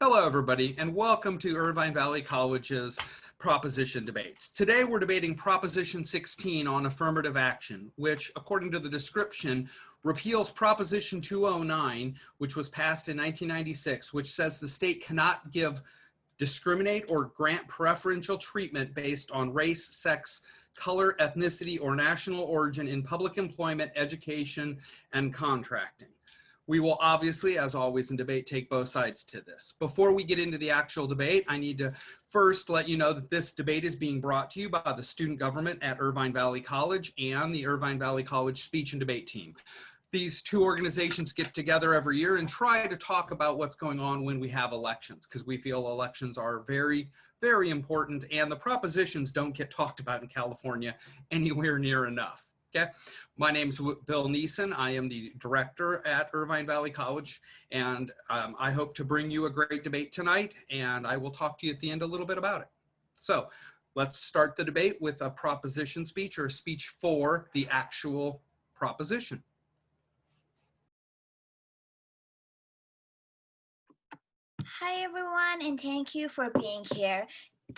Hello, everybody, and welcome to Irvine Valley College's Proposition Debates. Today, we're debating Proposition 16 on affirmative action, which, according to the description, repeals Proposition 209, which was passed in 1996, which says the state cannot discriminate or grant preferential treatment based on race, sex, color, ethnicity, or national origin in public employment, education, and contracting. We will obviously, as always in debate, take both sides to this. Before we get into the actual debate, I need to first let you know that this debate is being brought to you by the student government at Irvine Valley College and the Irvine Valley College speech and debate team. These two organizations get together every year and try to talk about what's going on when we have elections, because we feel elections are very, very important, and the propositions don't get talked about in California anywhere near enough. Okay, my name is Bill Neeson. I am the director at Irvine Valley College, and I hope to bring you a great debate tonight, and I will talk to you at the end a little bit about it. So let's start the debate with a proposition speech or a speech for the actual proposition. Hi, everyone, and thank you for being here.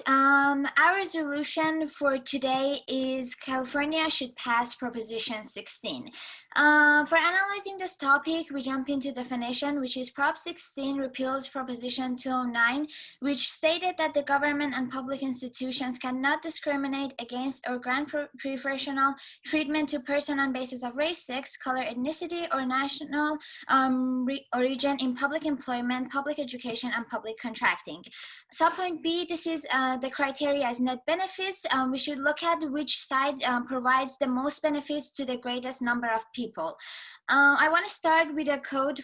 Our resolution for today is California should pass Proposition 16. For analyzing this topic, we jump into definition, which is Prop 16 repeals Proposition 209, which stated that the government and public institutions cannot discriminate against or grant preferential treatment to person on basis of race, sex, color, ethnicity, or national origin in public employment, public education, and public contracting. Subpoint B, this is the criteria as net benefits. We should look at which side provides the most benefits to the greatest number of people. I want to start with a quote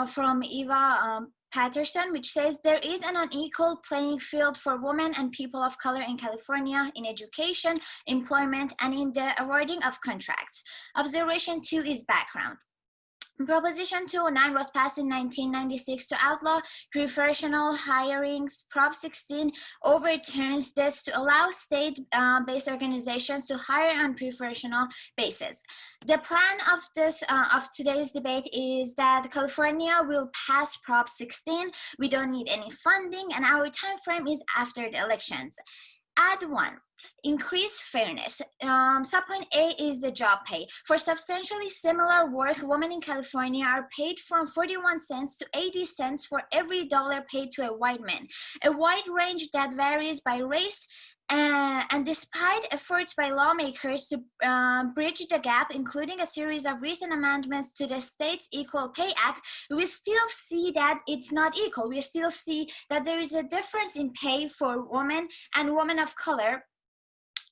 from Eva Patterson, which says, "There is an unequal playing field for women and people of color in California in education, employment, and in the awarding of contracts." Observation 2 is background. Proposition 209 was passed in 1996 to outlaw preferential hirings. Prop 16 overturns this to allow state-based organizations to hire on preferential basis. The plan of today's debate is that California will pass Prop 16. We don't need any funding, and our time frame is after the elections. Add 1. Increase fairness. Subpoint A is the job pay. For substantially similar work, women in California are paid from 41 cents to 80 cents for every dollar paid to a white man. A wide range that varies by race, and despite efforts by lawmakers to bridge the gap, including a series of recent amendments to the state's Equal Pay Act, we still see that it's not equal. We still see that there is a difference in pay for women and women of color.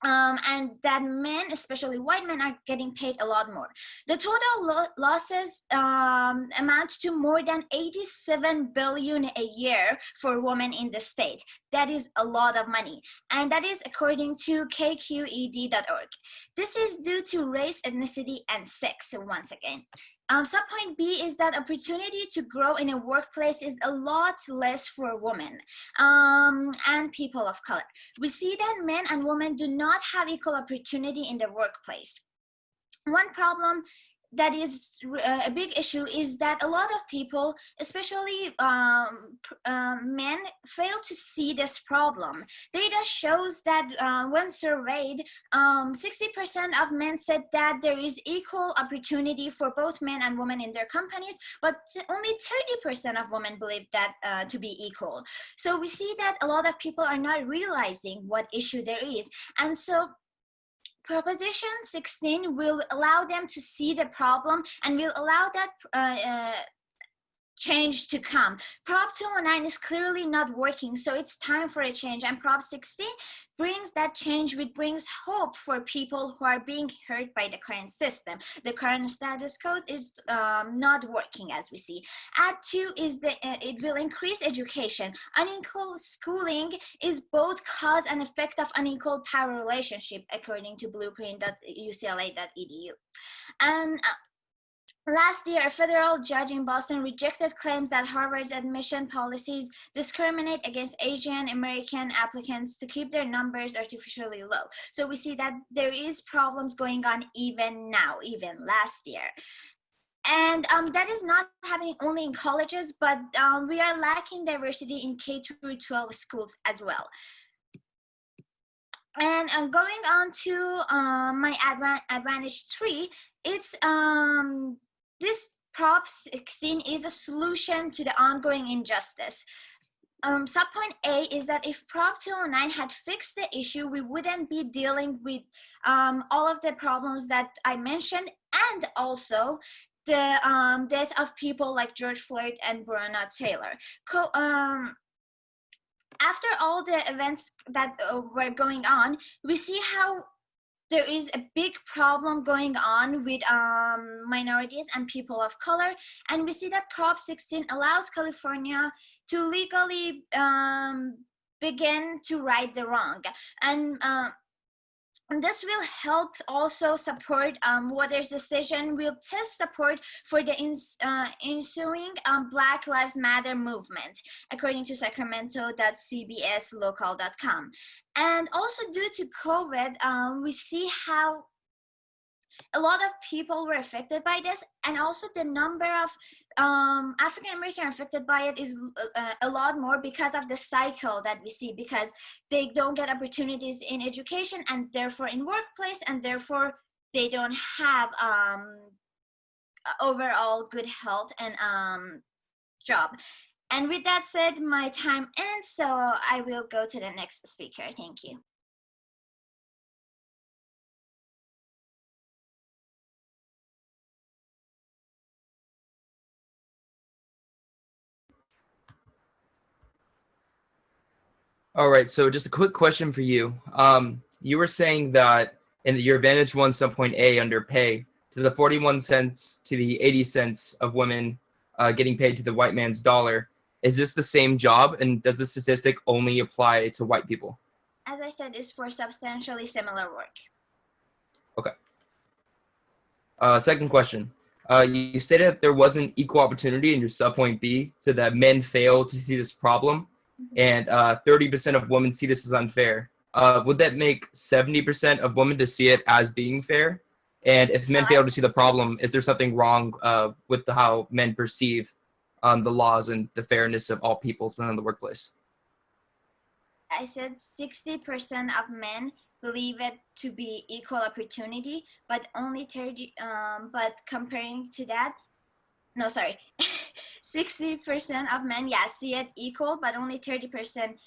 And that men, especially white men, are getting paid a lot more. The total losses amount to more than $87 billion a year for women in the state. That is a lot of money, and that is according to kqed.org. This is due to race, ethnicity, and sex, once again. Subpoint B is that opportunity to grow in a workplace is a lot less for women and people of color. We see that men and women do not have equal opportunity in the workplace. One problem that is a big issue is that a lot of people, especially men, fail to see this problem. Data shows that when surveyed, 60% of men said that there is equal opportunity for both men and women in their companies, but only 30% of women believe that to be equal. So we see that a lot of people are not realizing what issue there is. And so Proposition 16 will allow them to see the problem and will allow that change to come. Prop 209 is clearly not working, so it's time for a change. And Prop 16 brings that change, which brings hope for people who are being hurt by the current system. The current status quo is not working, as we see. Add 2 is it will increase education. Unequal schooling is both cause and effect of unequal power relationship, according to blueprint.ucla.edu. And last year, a federal judge in Boston rejected claims that Harvard's admission policies discriminate against Asian American applicants to keep their numbers artificially low. So we see that there is problems going on even now, even last year. And that is not happening only in colleges, but we are lacking diversity in K through 12 schools as well. And going on to my advantage 3, it's this Prop 16 is a solution to the ongoing injustice. Subpoint A is that if Prop 209 had fixed the issue, we wouldn't be dealing with all of the problems that I mentioned, and also the death of people like George Floyd and Breonna Taylor. After all the events that were going on, we see how there is a big problem going on with minorities and people of color. And we see that Prop 16 allows California to legally begin to right the wrong. And this will help also support Waters' decision, will test support for the ensuing Black Lives Matter movement, according to Sacramento.cbslocal.com. And also due to COVID, we see how a lot of people were affected by this, and also the number of African American affected by it is a lot more because of the cycle that we see, because they don't get opportunities in education and therefore in workplace, and therefore they don't have overall good health and job. And with that said, my time ends, so I will go to the next speaker. Thank you. All right, so just a quick question for you. You were saying that in your Advantage 1 subpoint A under pay, to the 41 cents to the 80 cents of women getting paid to the white man's dollar, is this the same job, and does the statistic only apply to white people? As I said, it's for substantially similar work. Okay. Second question. You stated that there wasn't equal opportunity in your subpoint B, so that men fail to see this problem, and 30% of women see this as unfair. Would that make 70% of women to see it as being fair? And if men fail to see the problem, is there something wrong with how men perceive the laws and the fairness of all people within the workplace? I said 60% of men believe it to be equal opportunity, but only 30, but comparing to that, no, sorry, 60% of men, see it equal, but only 30%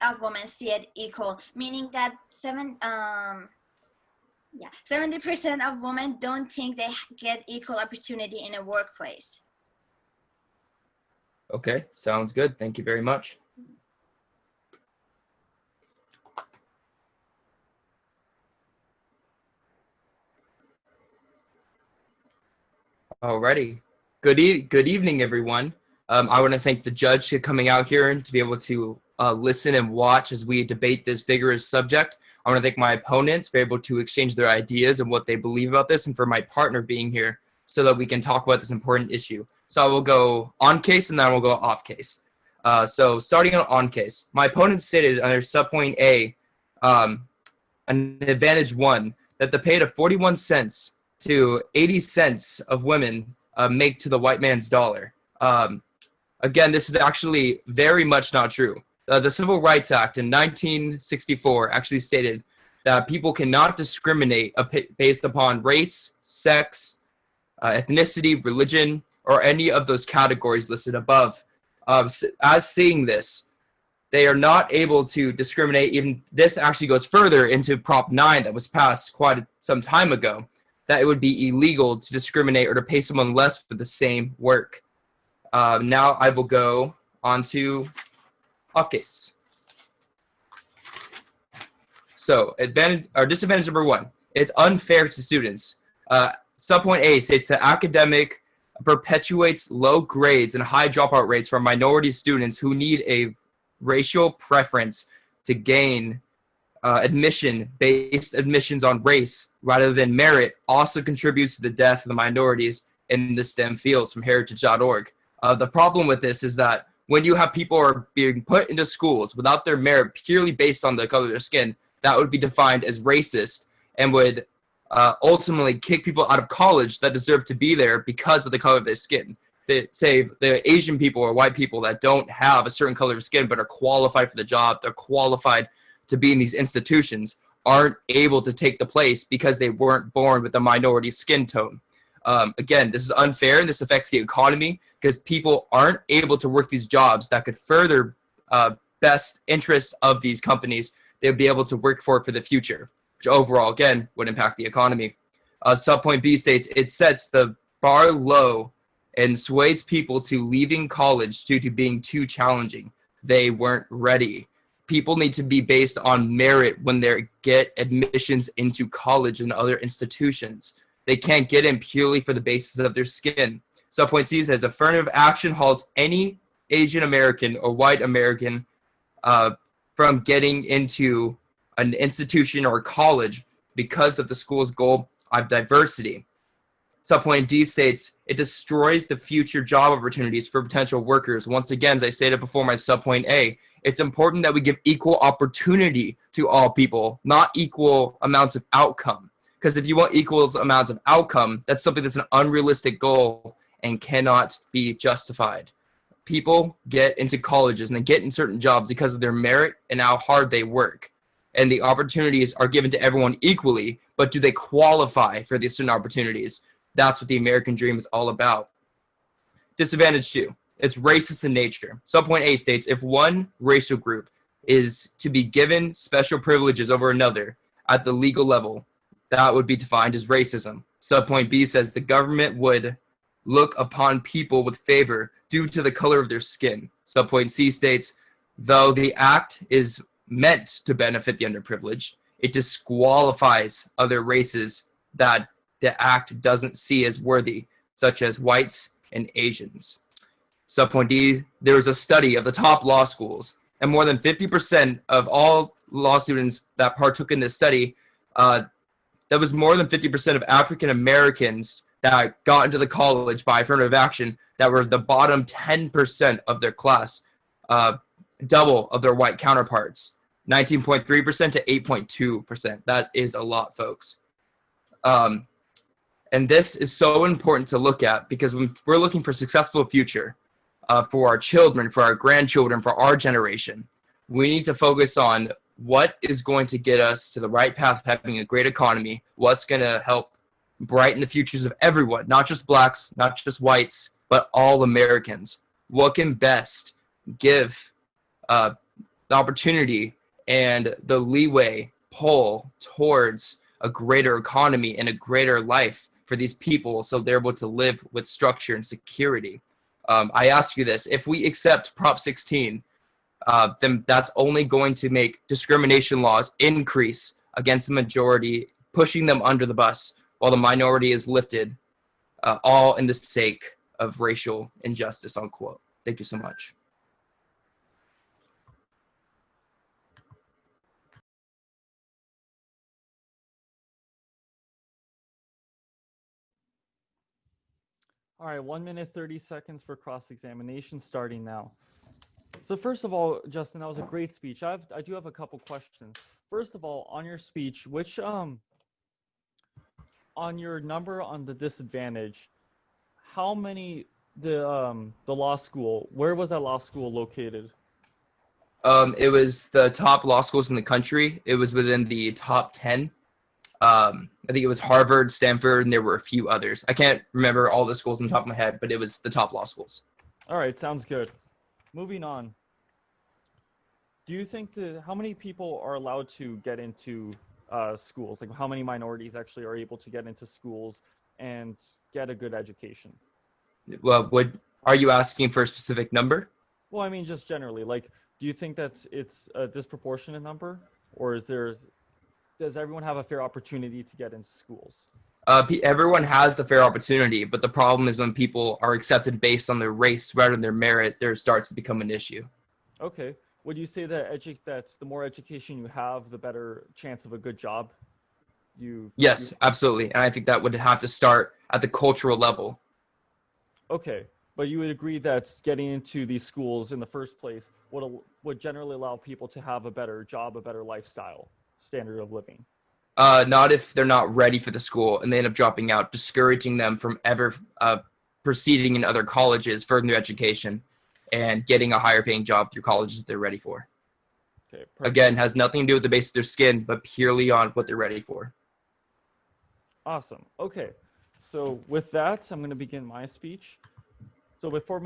of women see it equal, meaning that 70% of women don't think they get equal opportunity in a workplace. Okay, sounds good. Thank you very much. Alrighty. Good evening, everyone. I want to thank the judge for coming out here and to be able to listen and watch as we debate this vigorous subject. I want to thank my opponents for able to exchange their ideas and what they believe about this, and for my partner being here so that we can talk about this important issue. So I will go on case and then we'll go off case. So starting on case, my opponent stated under subpoint A, an advantage 1, that the pay of 41 cents to 80 cents of women make to the white man's dollar. Again, this is actually very much not true. The Civil Rights Act in 1964 actually stated that people cannot discriminate based upon race, sex, ethnicity, religion, or any of those categories listed above. As seeing this, they are not able to discriminate. Even this actually goes further into Prop 9 that was passed quite some time ago, that it would be illegal to discriminate or to pay someone less for the same work. Now I will go on to off case. So disadvantage number 1, it's unfair to students. Subpoint A states that academic perpetuates low grades and high dropout rates for minority students who need a racial preference to gain admissions on race rather than merit, also contributes to the death of the minorities in the STEM fields, from heritage.org. The problem with this is that when you have people are being put into schools without their merit purely based on the color of their skin, that would be defined as racist and would ultimately kick people out of college that deserve to be there because of the color of their skin. They say the Asian people or white people that don't have a certain color of skin but are qualified for the job, they're qualified to be in these institutions, aren't able to take the place because they weren't born with a minority skin tone. Again, this is unfair and this affects the economy because people aren't able to work these jobs that could further best interests of these companies. They'll be able to work for it for the future, which overall, again, would impact the economy. Subpoint B states, it sets the bar low and sways people to leaving college due to being too challenging. They weren't ready. People need to be based on merit when they get admissions into college and other institutions. They can't get in purely for the basis of their skin. Subpoint C says, affirmative action halts any Asian American or white American from getting into an institution or college because of the school's goal of diversity. Subpoint D states, it destroys the future job opportunities for potential workers. Once again, as I stated before my subpoint A, it's important that we give equal opportunity to all people, not equal amounts of outcome. Because if you want equal amounts of outcome, that's something that's an unrealistic goal and cannot be justified. People get into colleges and they get in certain jobs because of their merit and how hard they work. And the opportunities are given to everyone equally, but do they qualify for these certain opportunities? That's what the American dream is all about. Disadvantage 2, it's racist in nature. Subpoint A states, if one racial group is to be given special privileges over another at the legal level, that would be defined as racism. Subpoint B says the government would look upon people with favor due to the color of their skin. Subpoint C states, though the act is meant to benefit the underprivileged, it disqualifies other races that the act doesn't see as worthy, such as whites and Asians. Subpoint D, there was a study of the top law schools, and more than 50% of all law students that partook in this study, that was more than 50% of African Americans that got into the college by affirmative action that were the bottom 10% of their class, double of their white counterparts, 19.3% to 8.2%. That is a lot, folks. And this is so important to look at because when we're looking for a successful future for our children, for our grandchildren, for our generation, we need to focus on what is going to get us to the right path of having a great economy, what's going to help brighten the futures of everyone, not just blacks, not just whites, but all Americans. What can best give the opportunity and the leeway pull towards a greater economy and a greater life for these people so they're able to live with structure and security. I ask you this, if we accept Prop 16, then that's only going to make discrimination laws increase against the majority, pushing them under the bus while the minority is lifted, all in the sake of racial injustice, unquote. Thank you so much. All right, 1 minute, 30 seconds for cross-examination starting now. So first of all, Justin, that was a great speech. I do have a couple questions. First of all, on your speech, which on your number on the disadvantage, how many the law school, where was that law school located? It was the top law schools in the country. It was within the top 10. I think it was Harvard, Stanford, and there were a few others. I can't remember all the schools on the top of my head, but it was the top law schools. All right, sounds good. Moving on. Do you think how many people are allowed to get into schools? Like how many minorities actually are able to get into schools and get a good education? Well, are you asking for a specific number? Well, I mean, just generally, like, do you think that it's a disproportionate number, or does everyone have a fair opportunity to get into schools? Everyone has the fair opportunity, but the problem is when people are accepted based on their race rather than their merit, there starts to become an issue. Okay. Would you say that the more education you have, the better chance of a good job? Yes, absolutely. And I think that would have to start at the cultural level. Okay. But you would agree that getting into these schools in the first place would generally allow people to have a better job, a better lifestyle, standard of living? Not if they're not ready for the school and they end up dropping out, discouraging them from ever proceeding in other colleges, furthering their education, and getting a higher paying job through colleges that they're ready for. Okay, perfect. Again, has nothing to do with the base of their skin, but purely on what they're ready for. Awesome. Okay, so with that, I'm going to begin my speech. So before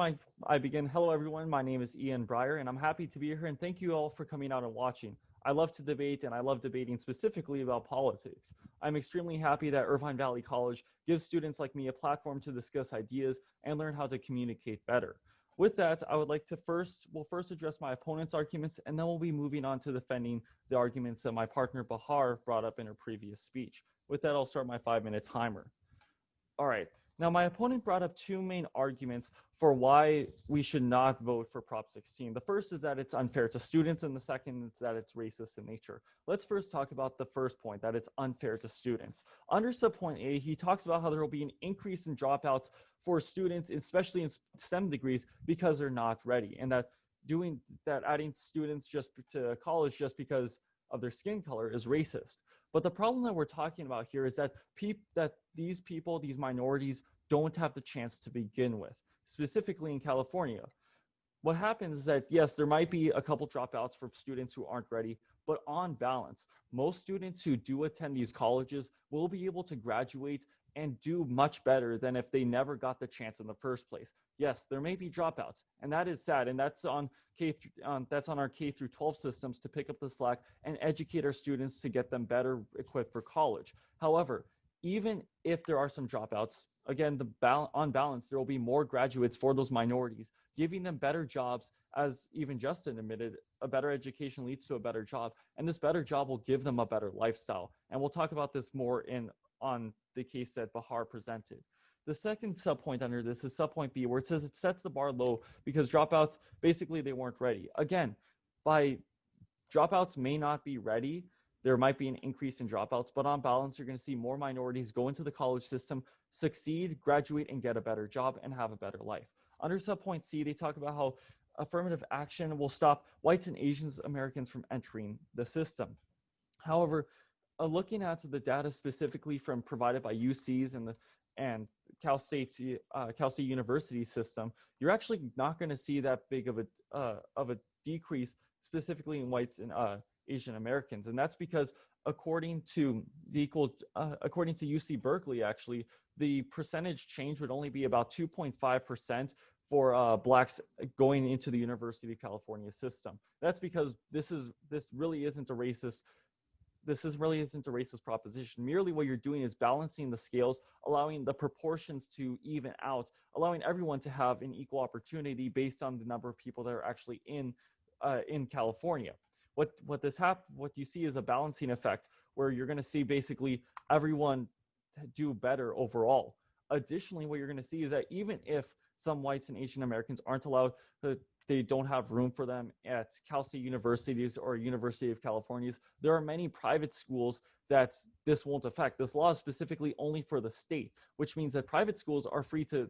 I begin, hello everyone, my name is Ian Breyer, and I'm happy to be here, and thank you all for coming out and watching. I love to debate, and I love debating specifically about politics. I'm extremely happy that Irvine Valley College gives students like me a platform to discuss ideas and learn how to communicate better. With that, I would like to first address my opponent's arguments, and then we'll be moving on to defending the arguments that my partner Bahar brought up in her previous speech. With that, I'll start my 5-minute timer. All right. Now, my opponent brought up two main arguments for why we should not vote for Prop 16. The first is that it's unfair to students, and the second is that it's racist in nature. Let's first talk about the first point, that it's unfair to students. Under subpoint A, he talks about how there will be an increase in dropouts for students, especially in STEM degrees, because they're not ready, and that adding students just to college just because of their skin color is racist. But the problem that we're talking about here is that these people, these minorities, don't have the chance to begin with, specifically in California. What happens is that, yes, there might be a couple dropouts for students who aren't ready, but on balance, most students who do attend these colleges will be able to graduate and do much better than if they never got the chance in the first place. Yes, there may be dropouts, and that is sad, and that's on our K through 12 systems to pick up the slack and educate our students to get them better equipped for college. However, even if there are some dropouts, again, on balance, there will be more graduates for those minorities, giving them better jobs. As even Justin admitted, a better education leads to a better job, and this better job will give them a better lifestyle. And we'll talk about this more on the case that Bahar presented. The second subpoint under this is subpoint B, where it says it sets the bar low because dropouts, basically they weren't ready. Again, dropouts may not be ready. There might be an increase in dropouts, but on balance, you're going to see more minorities go into the college system, succeed, graduate, and get a better job and have a better life. Under subpoint C, they talk about how affirmative action will stop whites and Asian Americans from entering the system. However, looking at the data specifically provided by UC's and Cal State University system, you're actually not going to see that big of a decrease specifically in whites and Asian Americans, and that's because according to UC Berkeley, actually, the percentage change would only be about 2.5% for blacks going into the University of California system. That's because this really isn't a racist proposition. Merely what you're doing is balancing the scales, allowing the proportions to even out, allowing everyone to have an equal opportunity based on the number of people that are actually in California. What you see is a balancing effect where you're going to see basically everyone do better overall. Additionally, what you're going to see is that even if some whites and Asian Americans aren't allowed, they don't have room for them at Cal State universities or University of California's, there are many private schools that this won't affect. This law is specifically only for the state, which means that private schools are free to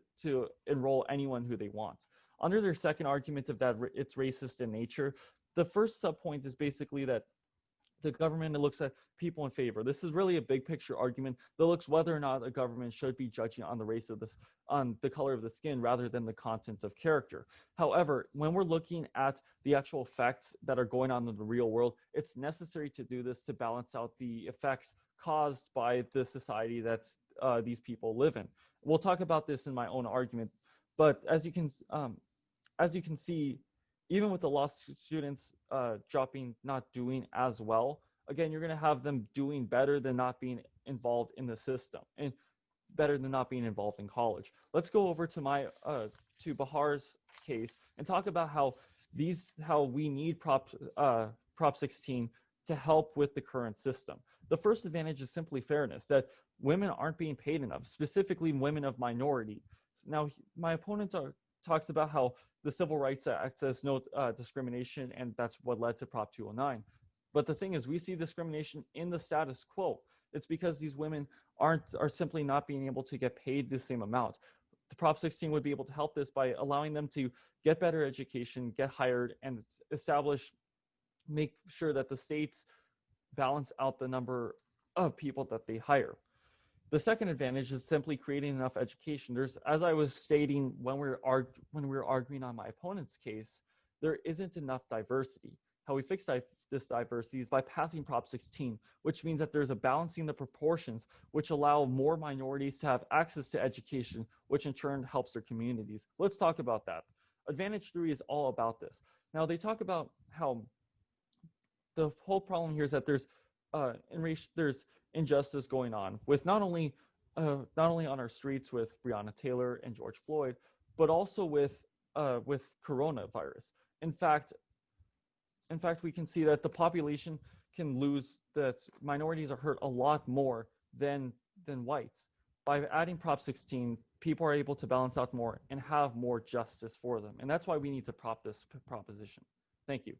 enroll anyone who they want. Under their second argument of that it's racist in nature, the first subpoint is basically that the government looks at people in favor. This is really a big picture argument that looks whether or not a government should be judging on the color of the skin rather than the content of character. However, when we're looking at the actual effects that are going on in the real world, it's necessary to do this to balance out the effects caused by the society that these people live in. We'll talk about this in my own argument, but as you can see, even with the lost students not doing as well, again, you're going to have them doing better than not being involved in the system and better than not being involved in college. Let's go over to Bahar's case and talk about how we need Prop 16 to help with the current system. The first advantage is simply fairness, that women aren't being paid enough, specifically women of minority. Now, my opponent talks about how the Civil Rights Act says no discrimination, and that's what led to Prop 209. But the thing is, we see discrimination in the status quo. It's because these women are simply not being able to get paid the same amount. The Prop 16 would be able to help this by allowing them to get better education, get hired, and make sure that the states balance out the number of people that they hire. The second advantage is simply creating enough education. As I was stating when we were arguing on my opponent's case, there isn't enough diversity. How we fix this diversity is by passing Prop 16, which means that there's a balancing the proportions, which allow more minorities to have access to education, which in turn helps their communities. Let's talk about that. Advantage 3 is all about this. Now, they talk about how the whole problem here is that there's injustice going on with not only on our streets with Breonna Taylor and George Floyd, but also with coronavirus. In fact, we can see that the population can lose, that minorities are hurt a lot more than whites. By adding Prop 16, people are able to balance out more and have more justice for them. And that's why we need to prop this proposition. Thank you.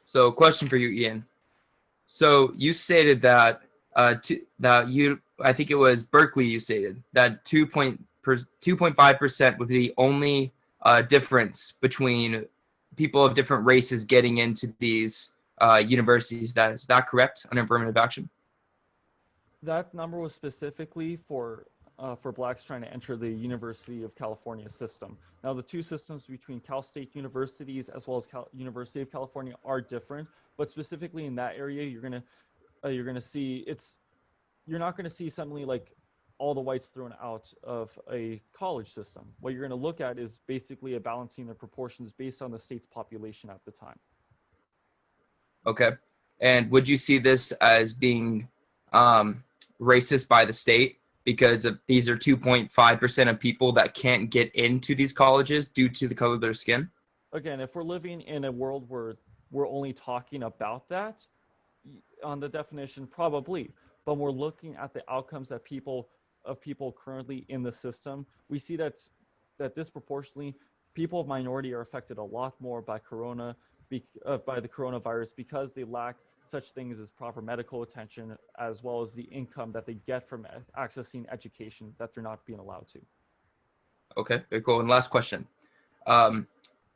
So, question for you, Ian. So you stated that I think it was Berkeley, you stated that 2.5% would be the only difference between people of different races getting into these universities. Is that correct on affirmative action? That number was specifically for blacks trying to enter the University of California system. Now, the two systems between Cal State universities as well as University of California are different, but specifically in that area, you're gonna see you're not gonna see suddenly like all the whites thrown out of a college system. What you're gonna look at is basically a balancing the proportions based on the state's population at the time. Okay, and would you see this as being racist by the state? Because these are 2.5% of people that can't get into these colleges due to the color of their skin? Again, if we're living in a world where we're only talking about that, on the definition, probably. But we're looking at the outcomes that people currently in the system, we see that disproportionately, people of minority are affected a lot more by the coronavirus because they lack such things as proper medical attention, as well as the income that they get from accessing education that they're not being allowed to. Okay, very cool. And last question.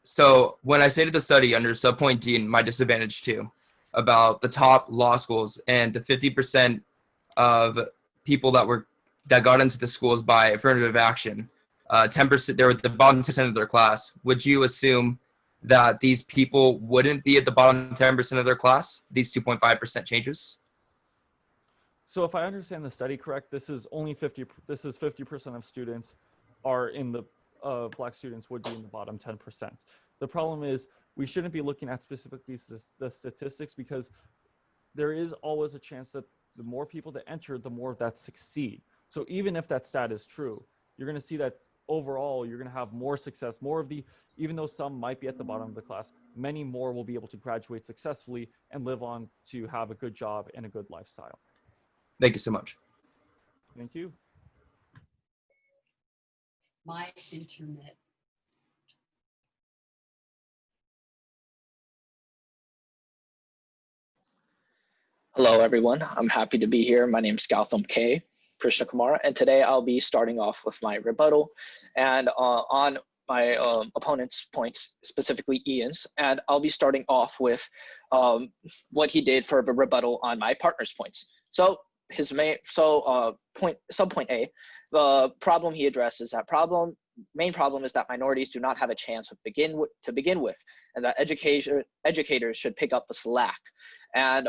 So when I stated the study under subpoint D in my disadvantage 2 about the top law schools and the 50% of people that got into the schools by affirmative action, 10%, they were at the bottom 10% of their class. Would you assume that these people wouldn't be at the bottom 10% of their class, these 2.5% changes? So if I understand the study correct, this is 50% of students are in the black students would be in the bottom 10%. The problem is we shouldn't be looking at specifically the statistics, because there is always a chance that the more people that enter, the more that succeed. So even if that stat is true, you're going to see that overall you're going to have more success, even though some might be at the bottom of the class, many more will be able to graduate successfully and live on to have a good job and a good lifestyle. Thank you so much. Thank you. My internet. Hello, everyone. I'm happy to be here. My name is Gautam K. Krishna Kumar, and today I'll be starting off with my rebuttal and on my opponent's points, specifically Ian's, and I'll be starting off with what he did for the rebuttal on my partner's points. So subpoint A, the problem he addresses, main problem is that minorities do not have a chance to begin with, and that educators should pick up the slack. And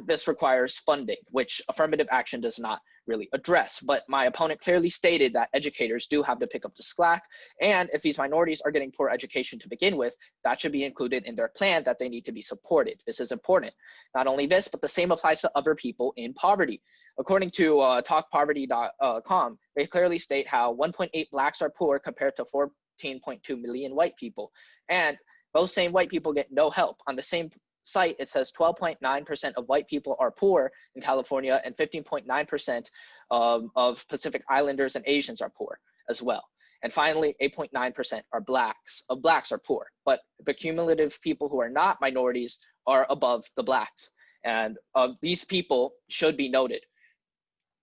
this requires funding, which affirmative action does not really address. But my opponent clearly stated that educators do have to pick up the slack. And if these minorities are getting poor education to begin with, that should be included in their plan, that they need to be supported. This is important. Not only this, but the same applies to other people in poverty. According to talkpoverty.com, they clearly state how 1.8 blacks are poor compared to 14.2 million white people. And those same white people get no help. On the same site, it says 12.9% of white people are poor in California, and 15.9% of Pacific Islanders and Asians are poor as well. And finally, 8.9% are blacks are poor, but the cumulative people who are not minorities are above the blacks. And these people should be noted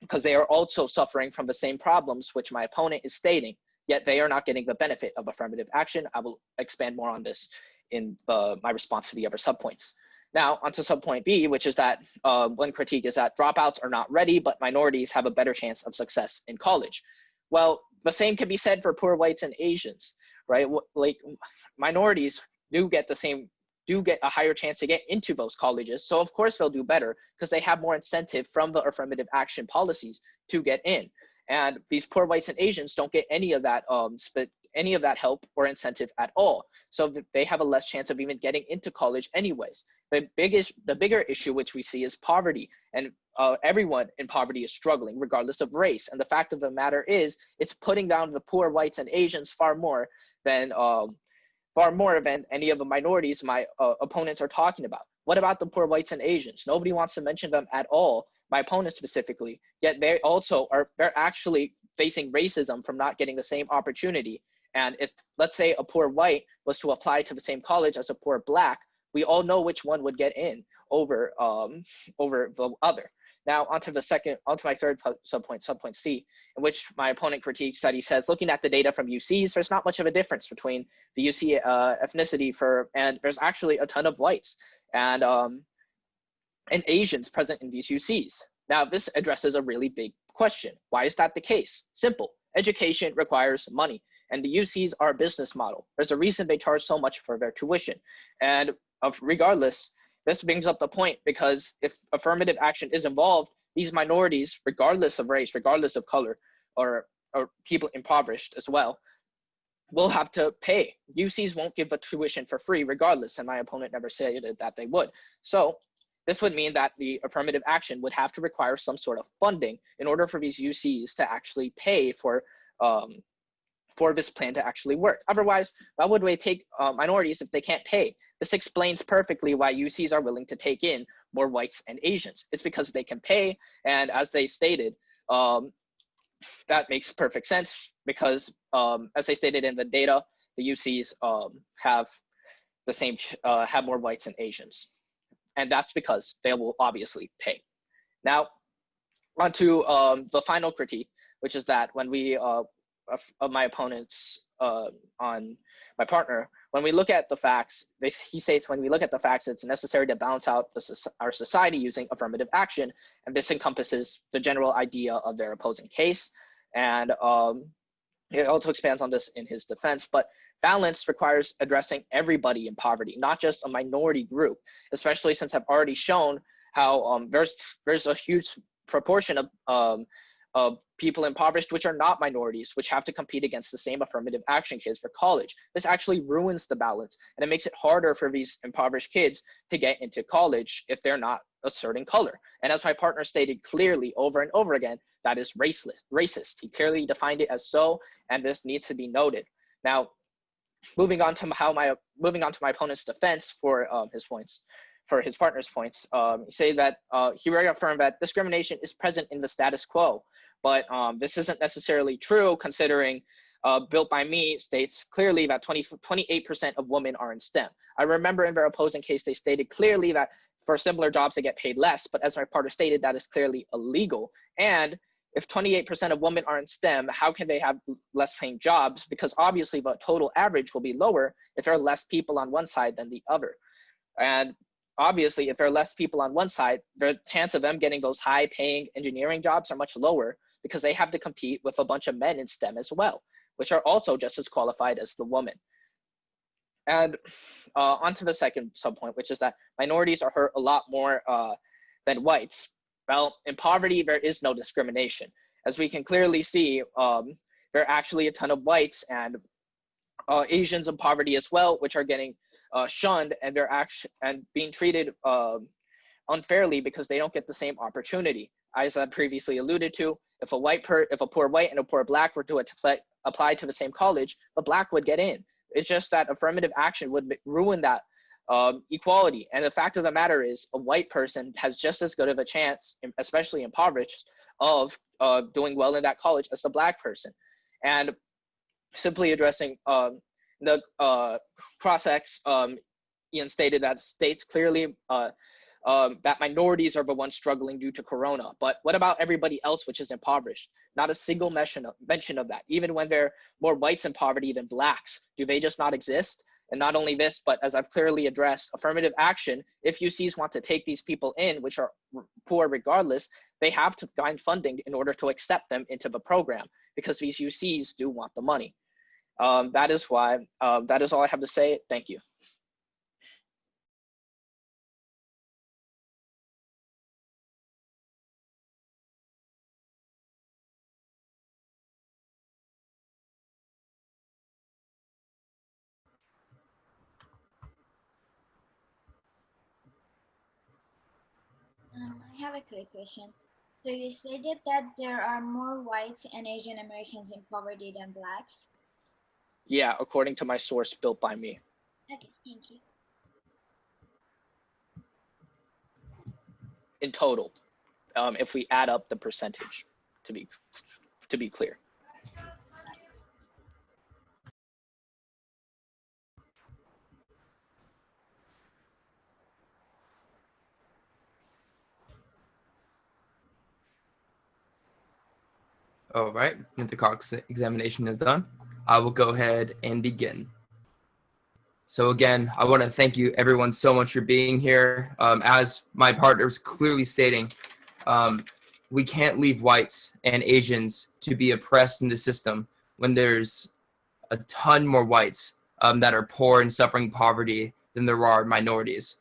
because they are also suffering from the same problems which my opponent is stating. yet they are not getting the benefit of affirmative action. I will expand more on this in my response to the other subpoints. Now, onto subpoint B, which is that one critique is that dropouts are not ready, but minorities have a better chance of success in college. Well, the same can be said for poor whites and Asians, right? Like minorities do get a higher chance to get into those colleges. So of course they'll do better because they have more incentive from the affirmative action policies to get in. And these poor whites and Asians don't get any of that help or incentive at all. So they have a less chance of even getting into college anyways. The bigger issue which we see is poverty, and everyone in poverty is struggling regardless of race. And the fact of the matter is, it's putting down the poor whites and Asians far more than any of the minorities my opponents are talking about. What about the poor whites and Asians? Nobody wants to mention them at all, my opponents specifically, yet they're actually facing racism from not getting the same opportunity. And if, let's say, a poor white was to apply to the same college as a poor black, we all know which one would get in over the other. Now, onto my third subpoint C, in which my opponent critiques that he says, looking at the data from UCs, there's not much of a difference between the UC ethnicity and there's actually a ton of whites and Asians present in these UCs. Now, this addresses a really big question. Why is that the case? Simple. Education requires money, and the UCs are a business model. There's a reason they charge so much for their tuition. And regardless, this brings up the point, because if affirmative action is involved, these minorities, regardless of race, regardless of color, or people impoverished as well, will have to pay. UCs won't give the tuition for free regardless, and my opponent never said that they would. So this would mean that the affirmative action would have to require some sort of funding in order for these UCs to actually pay for this plan to actually work. Otherwise, why would we take minorities if they can't pay? This explains perfectly why UCs are willing to take in more whites and Asians. It's because they can pay, and as they stated, that makes perfect sense because, as they stated in the data, the UCs have more whites and Asians, and that's because they will obviously pay. Now, onto the final critique, which is that when we of my opponents on my partner, when we look at the facts, he states when we look at the facts, it's necessary to balance out our society using affirmative action, and this encompasses the general idea of their opposing case. And it also expands on this in his defense, but balance requires addressing everybody in poverty, not just a minority group, especially since I've already shown how there's a huge proportion of people impoverished which are not minorities, which have to compete against the same affirmative action kids for college. This actually ruins the balance, and it makes it harder for these impoverished kids to get into college if they're not a certain color. And as my partner stated clearly over and over again, that is racist. He clearly defined it as so, and this needs to be noted. Now, moving on to my opponent's defense for his points. For his partner's points, say that he reaffirmed that discrimination is present in the status quo, but this isn't necessarily true, considering Built by Me states clearly that 28% of women are in STEM. I remember in their opposing case, they stated clearly that for similar jobs, they get paid less, but as my partner stated, that is clearly illegal. And if 28% of women are in STEM, how can they have less paying jobs? Because obviously the total average will be lower if there are less people on one side than the other. And obviously, if there are less people on one side, the chance of them getting those high-paying engineering jobs are much lower because they have to compete with a bunch of men in STEM as well, which are also just as qualified as the woman. And onto the second subpoint, which is that minorities are hurt a lot more than whites. Well, in poverty, there is no discrimination. As we can clearly see, there are actually a ton of whites and Asians in poverty as well, which are getting shunned, and they're being treated unfairly because they don't get the same opportunity. As I previously alluded to, if a poor white and a poor black were to apply to the same college, the black would get in. It's just that affirmative action would ruin that equality. And the fact of the matter is, a white person has just as good of a chance, especially impoverished, of doing well in that college as the black person. And simply addressing the cross-ex, Ian stated that states clearly that minorities are the ones struggling due to Corona. But what about everybody else which is impoverished? Not a single mention of that. Even when there are more whites in poverty than blacks, do they just not exist? And not only this, but as I've clearly addressed, affirmative action, if UCs want to take these people in, which are poor regardless, they have to find funding in order to accept them into the program, because these UCs do want the money. That is why, that is all I have to say. Thank you. I have a quick question. So you stated that there are more whites and Asian Americans in poverty than blacks. Yeah, according to my source built by me. Okay, thank you. In total, if we add up the percentage, to be clear. All right, if the Cox examination is done, I will go ahead and begin. So again, I want to thank you everyone so much for being here. As my partner was clearly stating, we can't leave whites and Asians to be oppressed in the system when there's a ton more whites that are poor and suffering poverty than there are minorities.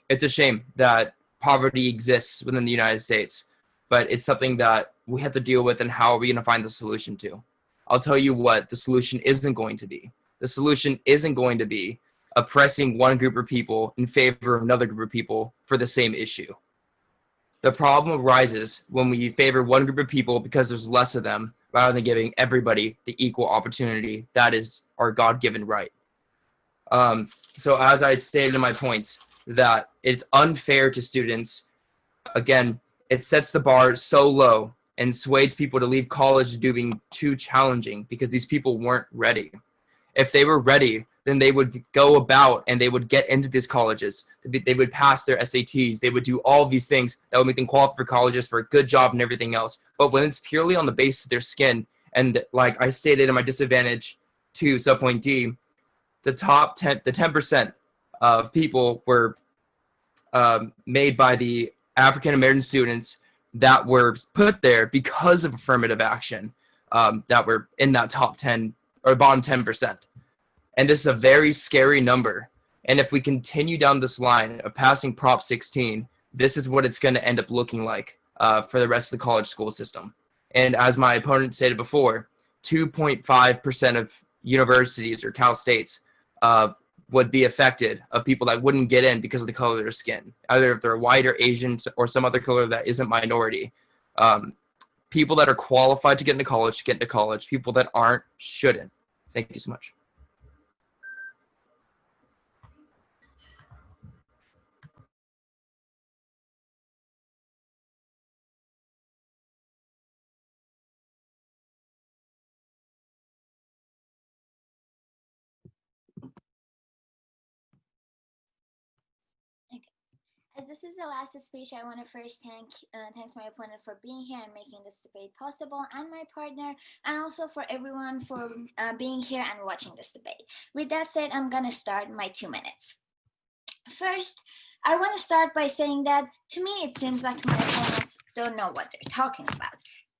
It's a shame that poverty exists within the United States, but it's something that we have to deal with, and how are we going to find the solution to? I'll tell you what the solution isn't going to be. The solution isn't going to be oppressing one group of people in favor of another group of people for the same issue. The problem arises when we favor one group of people because there's less of them, rather than giving everybody the equal opportunity that is our God-given right. So as I stated in my points, that it's unfair to students. Again, it sets the bar so low and sways people to leave college doing too challenging because these people weren't ready. If they were ready, then they would go about and they would get into these colleges. They would pass their SATs. They would do all of these things that would make them qualify for colleges for a good job and everything else. But when it's purely on the basis of their skin, and like I stated in my disadvantage 2, subpoint D, the 10% of people were made by the African American students that were put there because of affirmative action, that were in that top 10 or bottom 10%. And this is a very scary number. And if we continue down this line of passing Prop 16, this is what it's going to end up looking like for the rest of the college school system. And as my opponent stated before, 2.5% of universities or Cal States would be affected, of people that wouldn't get in because of the color of their skin, either if they're white or Asian or some other color that isn't minority. People that are qualified to get into college, People that aren't, shouldn't. Thank you so much. As this is the last speech, I want to first thanks my opponent for being here and making this debate possible, and my partner, and also for everyone for being here and watching this debate. With that said, I'm gonna start my 2 minutes. First, I want to start by saying that to me it seems like my opponents don't know what they're talking about.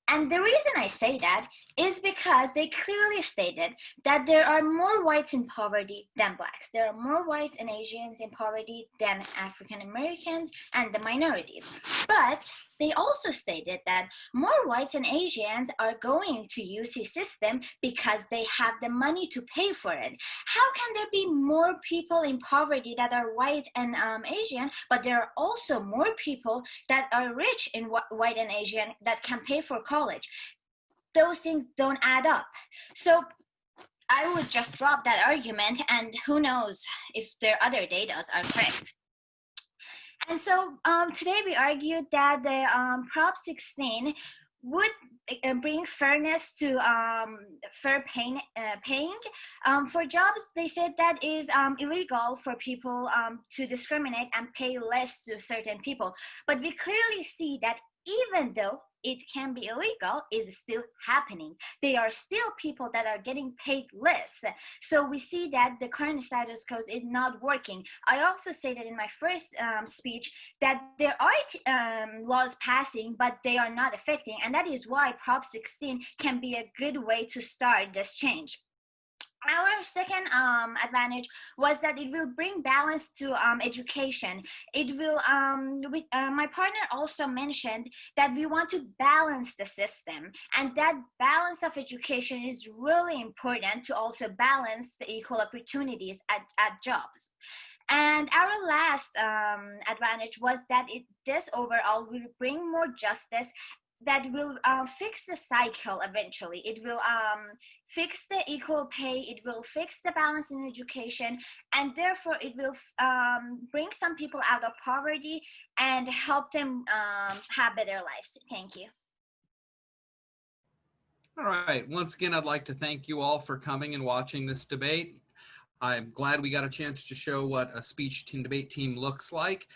And the reason I say that is because they clearly stated that there are more whites in poverty than blacks. There are more whites and Asians in poverty than African Americans and the minorities. But they also stated that more whites and Asians are going to UC system because they have the money to pay for it. How can there be more people in poverty that are white and Asian, but there are also more people that are rich in white and Asian that can pay for college? Those things don't add up. So I would just drop that argument, and who knows if their other data are correct. And so today we argued that the Prop 16 would bring fairness to fair paying. For jobs, they said that is illegal for people to discriminate and pay less to certain people. But we clearly see that even though it can be illegal, is still happening. There are still people that are getting paid less. So we see that the current status quo is not working. I also stated in my first speech that there are laws passing, but they are not affecting. And that is why Prop 16 can be a good way to start this change. Our second advantage was that it will bring balance to education. It will, my partner also mentioned that we want to balance the system, and that balance of education is really important to also balance the equal opportunities at jobs. And our last advantage was that this overall will bring more justice that will fix the cycle eventually. It will fix the equal pay, it will fix the balance in education, and therefore it will bring some people out of poverty and help them have better lives. Thank you. All right. Once again, I'd like to thank you all for coming and watching this debate. I'm glad we got a chance to show what a speech team debate team looks like.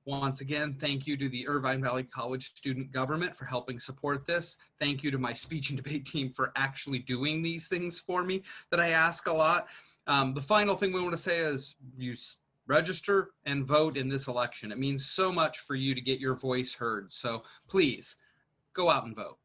Once again, thank you to the Irvine Valley College student government for helping support this. Thank you to my speech and debate team for actually doing these things for me that I ask a lot. The final thing we want to say is you register and vote in this election. It means so much for you to get your voice heard. So please go out and vote.